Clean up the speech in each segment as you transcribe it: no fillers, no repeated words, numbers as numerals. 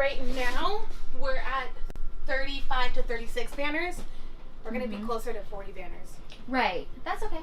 right now we're at 35 to 36 banners. We're going to be closer to 40 banners. Right. That's okay.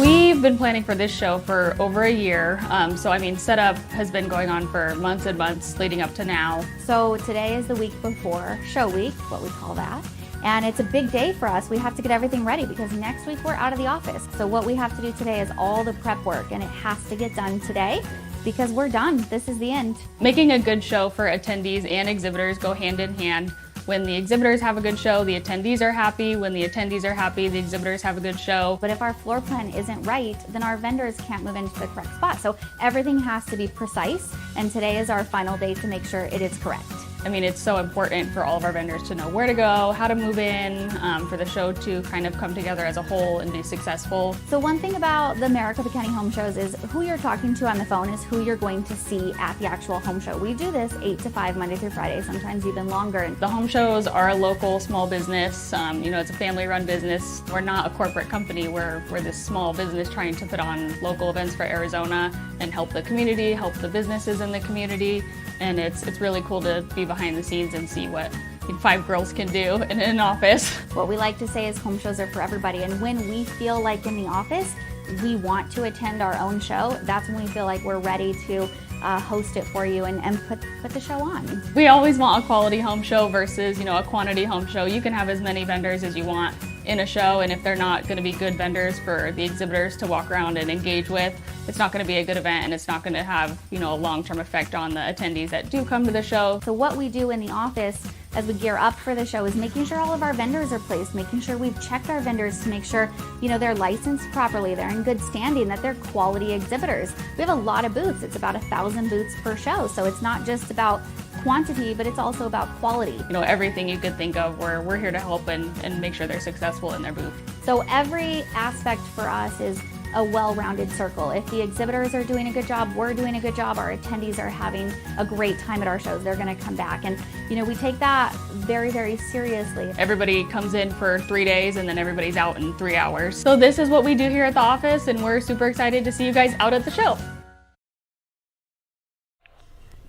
We've been planning for this show for over a year. So I mean, setup has been going on for months and months leading up to now. So today is the week before show week, what we call that. And it's a big day for us. We have to get everything ready because next week we're out of the office. So what we have to do today is all the prep work, and it has to get done today because we're done. This is the end. Making a good show for attendees and exhibitors go hand in hand. When the exhibitors have a good show, the attendees are happy. When the attendees are happy, the exhibitors have a good show. But if our floor plan isn't right, then our vendors can't move into the correct spot. So everything has to be precise, and today is our final day to make sure it is correct. I mean, it's so important for all of our vendors to know where to go, how to move in, for the show to kind of come together as a whole and be successful. So one thing about the Maricopa County Home Shows is who you're talking to on the phone is who you're going to see at the actual home show. We do this 8 to 5 Monday through Friday, sometimes even longer. The home shows are a local small business. It's a family-run business. We're not a corporate company. We're this small business trying to put on local events for Arizona and help the community, help the businesses in the community. And it's really cool to be behind the scenes and see what 5 girls can do in an office. What we like to say is home shows are for everybody, and when we feel like in the office we want to attend our own show, that's when we feel like we're ready to host it for you and put the show on. We always want a quality home show versus a quantity home show. You can have as many vendors as you want in a show, and if they're not going to be good vendors for the exhibitors to walk around and engage with, it's not going to be a good event, and it's not going to have a long-term effect on the attendees that do come to the show. So what we do in the office as we gear up for the show is making sure all of our vendors are placed, making sure we've checked our vendors to make sure they're licensed properly, they're in good standing, that they're quality exhibitors. We have a lot of booths. It's about 1,000 booths per show, so it's not just about quantity, but it's also about quality. Everything you could think of, we're here to help and make sure they're successful in their booth. So every aspect for us is a well-rounded circle. If the exhibitors are doing a good job, we're doing a good job, our attendees are having a great time at our shows, they're gonna come back. And we take that very, very seriously. Everybody comes in for 3 days and then everybody's out in 3 hours. So this is what we do here at the office, and we're super excited to see you guys out at the show.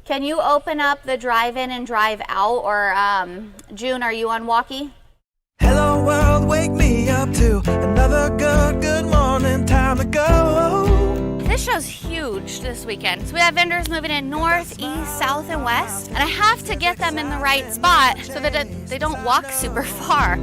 Can you open up the drive-in and drive-out, or June, are you on walkie? Hello world, wake me up to another good morning, time to go. This show's huge this weekend. So we have vendors moving in north, east, south, and west. And I have to get them in the right spot so that they don't walk super far.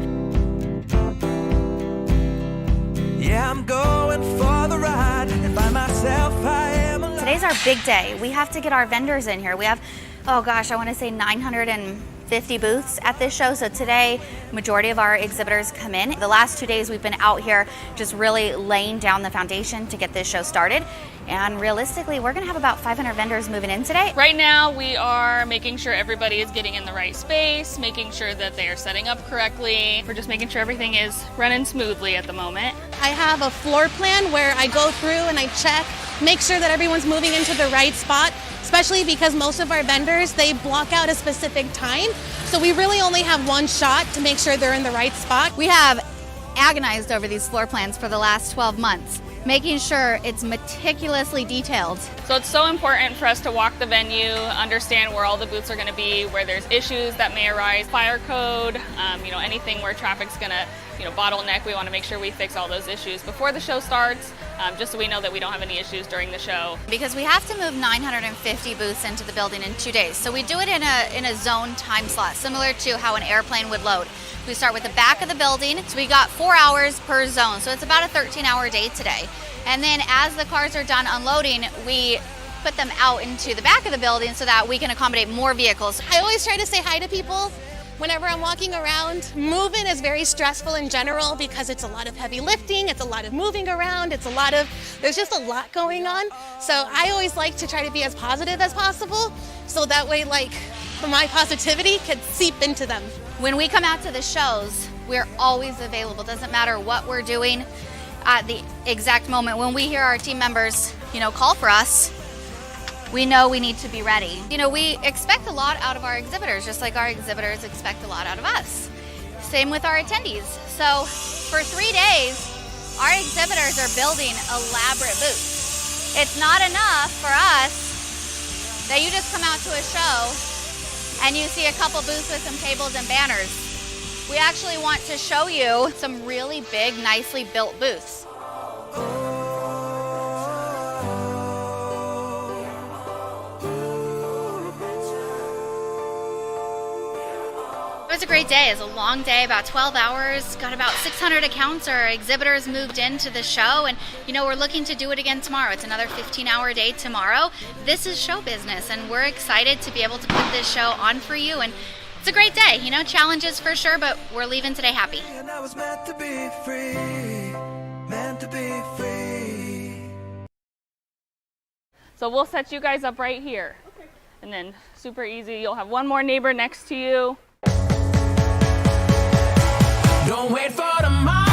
Yeah, I'm going for the ride, and by myself I am alive. Today's our big day. We have to get our vendors in here. We have, oh gosh, I want to say 950 booths at this show. So today, majority of our exhibitors come in. The last 2 days we've been out here just really laying down the foundation to get this show started. And realistically, we're gonna have about 500 vendors moving in today. Right now, we are making sure everybody is getting in the right space, making sure that they are setting up correctly. We're just making sure everything is running smoothly at the moment. I have a floor plan where I go through and I check, make sure that everyone's moving into the right spot, especially because most of our vendors, they block out a specific time. So we really only have one shot to make sure they're in the right spot. We have agonized over these floor plans for the last 12 months, making sure it's meticulously detailed. So it's so important for us to walk the venue, understand where all the booths are going to be, where there's issues that may arise, fire code, anything where traffic's going to bottleneck. We want to make sure we fix all those issues before the show starts, just so we know that we don't have any issues during the show. Because we have to move 950 booths into the building in 2 days. So we do it in a zone time slot, similar to how an airplane would load. We start with the back of the building, so we got 4 hours per zone, so it's about a 13-hour day today. And then as the cars are done unloading, we put them out into the back of the building so that we can accommodate more vehicles. I always try to say hi to people whenever I'm walking around. Moving is very stressful in general because it's a lot of heavy lifting, it's a lot of moving around, there's just a lot going on. So I always like to try to be as positive as possible, so that way my positivity could seep into them. When we come out to the shows, we're always available. Doesn't matter what we're doing at the exact moment. When we hear our team members, call for us, we know we need to be ready. We expect a lot out of our exhibitors, just like our exhibitors expect a lot out of us. Same with our attendees. So for 3 days, our exhibitors are building elaborate booths. It's not enough for us that you just come out to a show and you see a couple booths with some tables and banners. We actually want to show you some really big, nicely built booths. It was a great day. It was a long day, about 12 hours. Got about 600 accounts or exhibitors moved into the show, and you know, we're looking to do it again tomorrow. It's another 15-hour day tomorrow. This is show business, and we're excited to be able to put this show on for you. And it's a great day. You know, challenges for sure, but we're leaving today happy. And I was meant to be free, meant to be free. So we'll set you guys up right here. And then super easy, you'll have one more neighbor next to you. Don't wait for tomorrow.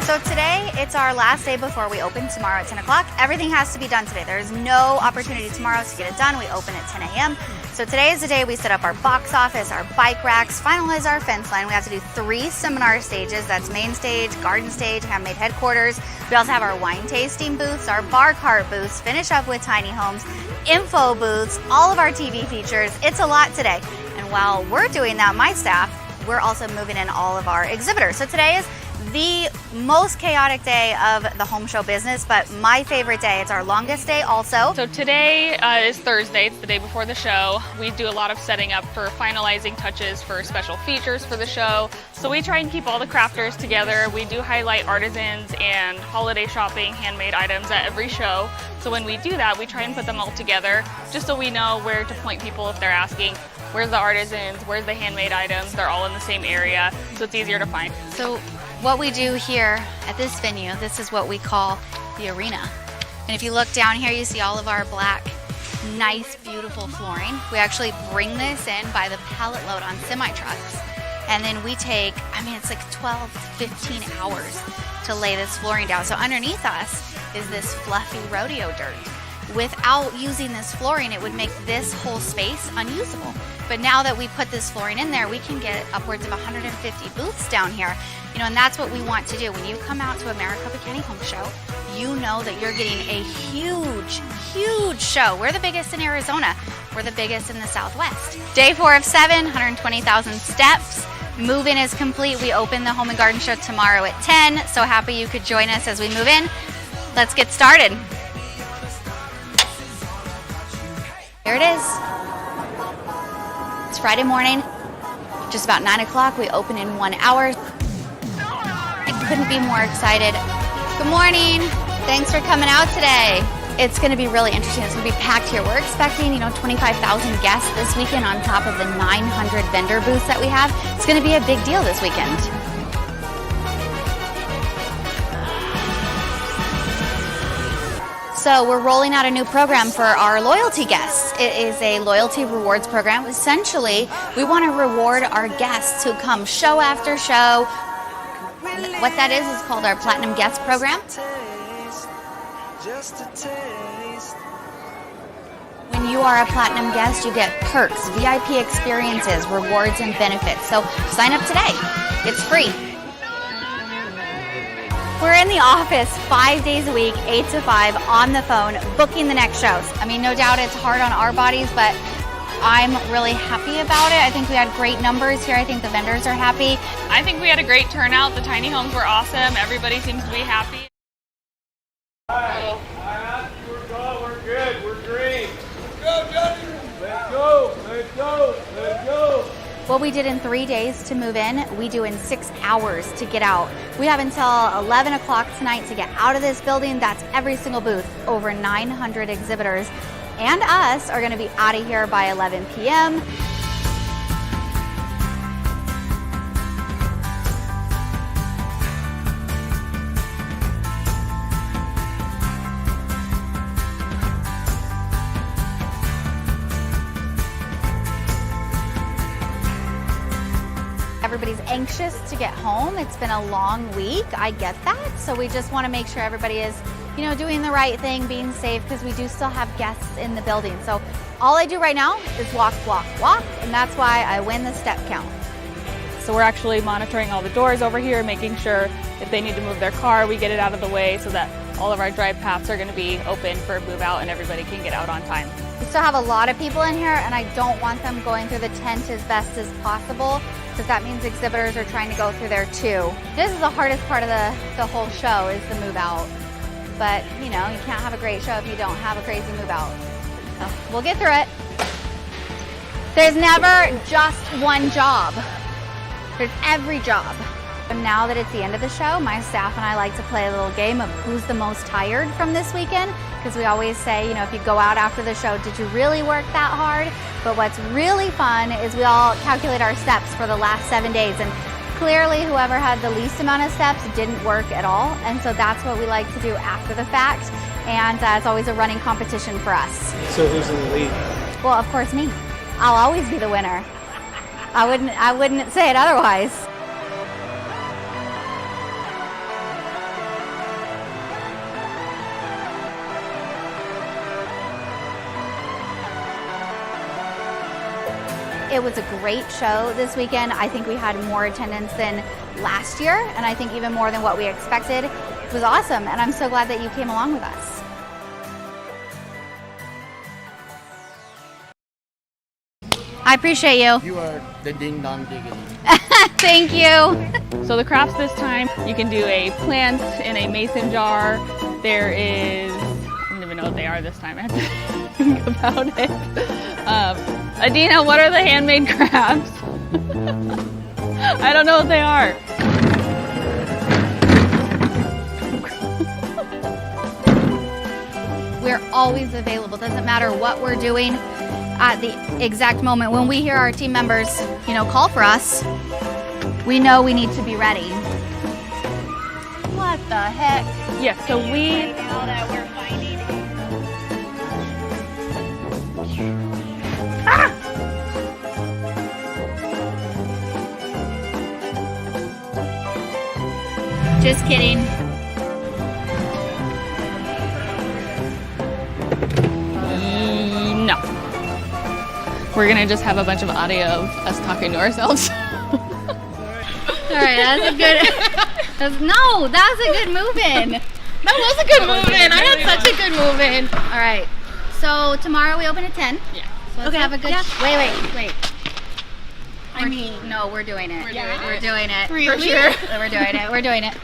So today, it's our last day before we open tomorrow at 10 o'clock. Everything has to be done today. There's no opportunity tomorrow to get it done. We open at 10 a.m. So today is the day we set up our box office, our bike racks, finalize our fence line. We have to do 3 seminar stages. That's main stage, garden stage, handmade headquarters. We also have our wine tasting booths, our bar cart booths, finish up with tiny homes, info booths, all of our TV features. It's a lot today. And while we're doing that, my staff, we're also moving in all of our exhibitors. So today is the most chaotic day of the home show business, but my favorite day. It's our longest day also. So today is Thursday, it's the day before the show. We do a lot of setting up for finalizing touches for special features for the show. So we try and keep all the crafters together. We do highlight artisans and holiday shopping, handmade items at every show. So when we do that, we try and put them all together just so we know where to point people if they're asking, where's the artisans, where's the handmade items? They're all in the same area, so it's easier to find. So what we do here at this venue, this is what we call the arena. And if you look down here, you see all of our black, nice, beautiful flooring. We actually bring this in by the pallet load on semi-trucks. And then we take, I mean, it's like 12, 15 hours to lay this flooring down. So underneath us is this fluffy rodeo dirt. Without using this flooring, it would make this whole space unusable. But now that we put this flooring in there, we can get upwards of 150 booths down here. You know, and that's what we want to do. When you come out to Maricopa County Home Show, you know that you're getting a huge, huge show. We're the biggest in Arizona. We're the biggest in the Southwest. Day 4 of 7, 120,000 steps. Move-in is complete. We open the Home and Garden Show tomorrow at 10. So happy you could join us as we move in. Let's get started. Here it is. It's Friday morning, just about 9 o'clock. We open in 1 hour. I couldn't be more excited. Good morning. Thanks for coming out today. It's going to be really interesting. It's going to be packed here. We're expecting, 25,000 guests this weekend on top of the 900 vendor booths that we have. It's going to be a big deal this weekend. So we're rolling out a new program for our loyalty guests. It is a loyalty rewards program. Essentially, we want to reward our guests who come show after show. What that is called our Platinum Guest Program. When you are a Platinum guest, you get perks, VIP experiences, rewards, and benefits. So sign up today. It's free. We're in the office 5 days a week, 8 to 5, on the phone, booking the next shows. I mean, no doubt it's hard on our bodies, but I'm really happy about it. I think we had great numbers here. I think the vendors are happy. I think we had a great turnout. The tiny homes were awesome. Everybody seems to be happy. All right, we're good. We're green. Let's go, Johnny. Let's go. Let's go. Let's go. What we did in 3 days to move in, we do in 6 hours to get out. We have until 11 o'clock tonight to get out of this building. That's every single booth. Over 900 exhibitors and us are going to be out of here by 11 p.m. Everybody's anxious to get home. It's been a long week. I get that. So we just want to make sure everybody is, doing the right thing, being safe, because we do still have guests in the building. So all I do right now is walk, walk, walk, and that's why I win the step count. So we're actually monitoring all the doors over here, making sure if they need to move their car, we get it out of the way so that All of our drive paths are going to be open for move out and everybody can get out on time. We still have a lot of people in here, and I don't want them going through the tent as best as possible, because that means exhibitors are trying to go through there too. This is the hardest part of the whole show, is the move out. But, you know, you can't have a great show if you don't have a crazy move out. So we'll get through it. There's never just one job. There's every job. And now that it's the end of the show, my staff and I like to play a little game of who's the most tired from this weekend, because we always say, you know, if you go out after the show, did you really work that hard? But what's really fun is we all calculate our steps for the last 7 days, and clearly whoever had the least amount of steps didn't work at all, and so that's what we like to do after the fact, and it's always a running competition for us. So who's in the lead? Well, of course me. I'll always be the winner. I wouldn't say it otherwise. It was a great show this weekend. I think we had more attendance than last year, and I think even more than what we expected. It was awesome, and I'm so glad that you came along with us. I appreciate you. You are the ding dong diggity. Thank you. So the crafts this time, you can do a plant in a mason jar. There is, I don't even know what they are this time. I have to think about it. Adina, what are the handmade crafts? I don't know what they are. We're always available. Doesn't matter what we're doing at the exact moment. When we hear our team members, you know, call for us, we know we need to be ready. What the heck? Yeah, so we, Now that we're finding. Just kidding. no. We're gonna just have a bunch of audio of us talking to ourselves. All right, that's a good. That was a good move-in. That was a good move-in. I had such a good move-in. All right. So tomorrow we open at 10. Yeah. So let's have a good. Yeah. Wait. I mean, No, we're doing it. Yeah. We're doing it. Really? For sure. We're doing it. We're doing it.